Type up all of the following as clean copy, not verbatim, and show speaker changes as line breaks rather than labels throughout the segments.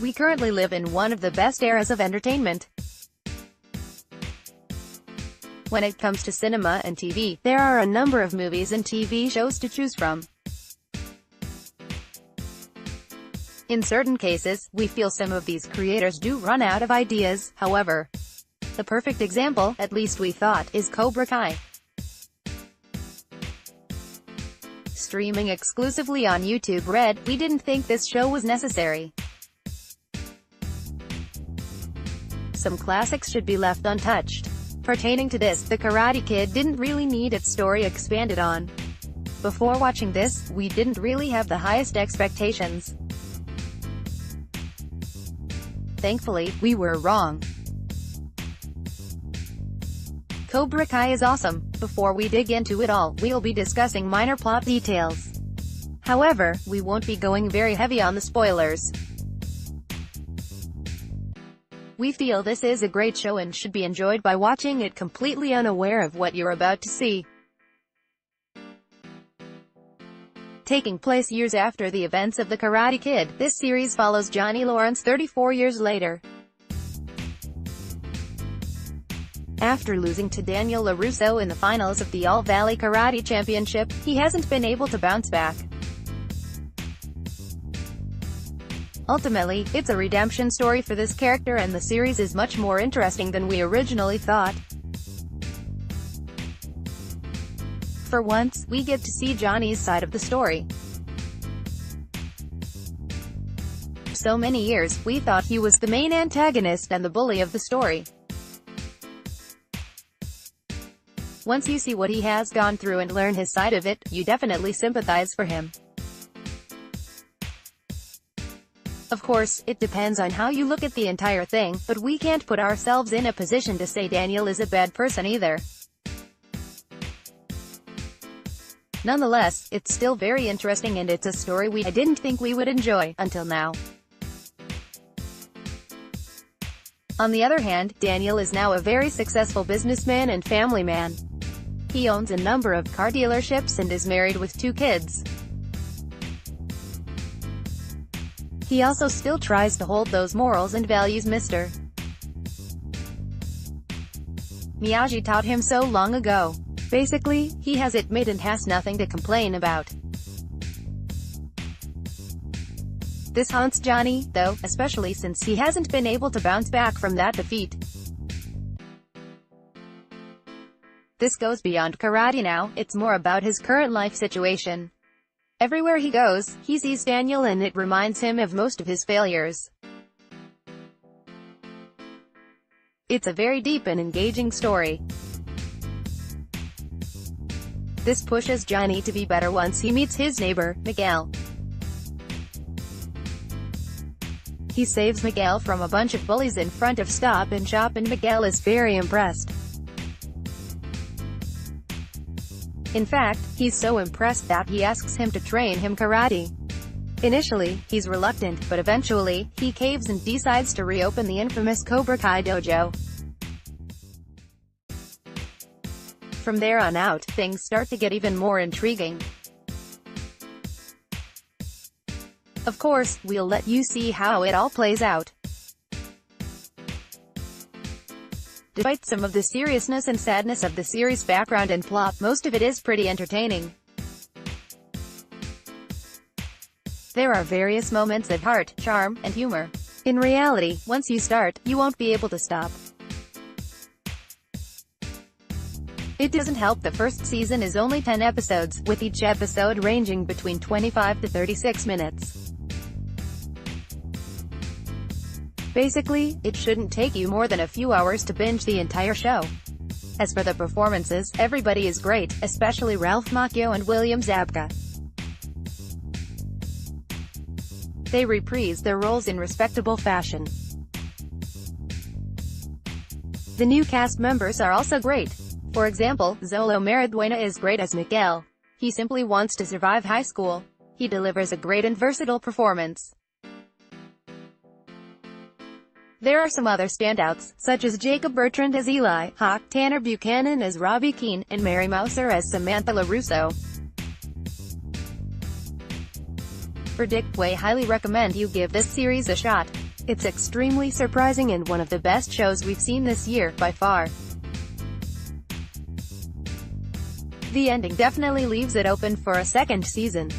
We currently live in one of the best eras of entertainment. When it comes to cinema and TV, there are a number of movies and TV shows to choose from. In certain cases, we feel some of these creators do run out of ideas, however. The perfect example, at least we thought, is Cobra Kai. Streaming exclusively on YouTube Red, we didn't think this show was necessary. Some classics should be left untouched. Pertaining to this, The Karate Kid didn't really need its story expanded on. Before watching this, we didn't really have the highest expectations. Thankfully, we were wrong. Cobra Kai is awesome. Before we dig into it all, we'll be discussing minor plot details. However, we won't be going very heavy on the spoilers. We feel this is a great show and should be enjoyed by watching it completely unaware of what you're about to see. Taking place years after the events of The Karate Kid, this series follows Johnny Lawrence 34 years later. After losing to Daniel LaRusso in the finals of the All-Valley Karate Championship, he hasn't been able to bounce back. Ultimately, it's a redemption story for this character and the series is much more interesting than we originally thought. For once, we get to see Johnny's side of the story. For so many years, we thought he was the main antagonist and the bully of the story. Once you see what he has gone through and learn his side of it, you definitely sympathize for him. Of course, it depends on how you look at the entire thing, but we can't put ourselves in a position to say Daniel is a bad person either. Nonetheless, it's still very interesting and it's a story I didn't think we would enjoy, until now. On the other hand, Daniel is now a very successful businessman and family man. He owns a number of car dealerships and is married with 2 kids. He also still tries to hold those morals and values Mr. Miyagi taught him so long ago. Basically, he has it made and has nothing to complain about. This haunts Johnny, though, especially since he hasn't been able to bounce back from that defeat. This goes beyond karate now, it's more about his current life situation. Everywhere he goes, he sees Daniel and it reminds him of most of his failures. It's a very deep and engaging story. This pushes Johnny to be better once he meets his neighbor, Miguel. He saves Miguel from a bunch of bullies in front of Stop and Shop and Miguel is very impressed. In fact, he's so impressed that he asks him to train him karate. Initially, he's reluctant, but eventually, he caves and decides to reopen the infamous Cobra Kai dojo. From there on out, things start to get even more intriguing. Of course, we'll let you see how it all plays out. Despite some of the seriousness and sadness of the series' background and plot, most of it is pretty entertaining. There are various moments of heart, charm, and humor. In reality, once you start, you won't be able to stop. It doesn't help the first season is only 10 episodes, with each episode ranging between 25 to 36 minutes. Basically, it shouldn't take you more than a few hours to binge the entire show. As for the performances, everybody is great, especially Ralph Macchio and William Zabka. They reprise their roles in respectable fashion. The new cast members are also great. For example, Zolo Mariduena is great as Miguel. He simply wants to survive high school. He delivers a great and versatile performance. There are some other standouts, such as Jacob Bertrand as Eli, Hawk, Tanner Buchanan as Robbie Keane, and Mary Mouser as Samantha LaRusso. For Dick, we highly recommend you give this series a shot. It's extremely surprising and one of the best shows we've seen this year, by far. The ending definitely leaves it open for a second season.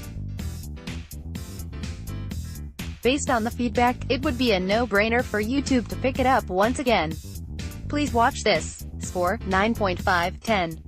Based on the feedback, it would be a no-brainer for YouTube to pick it up once again. Please watch this. Score, 9.5/10.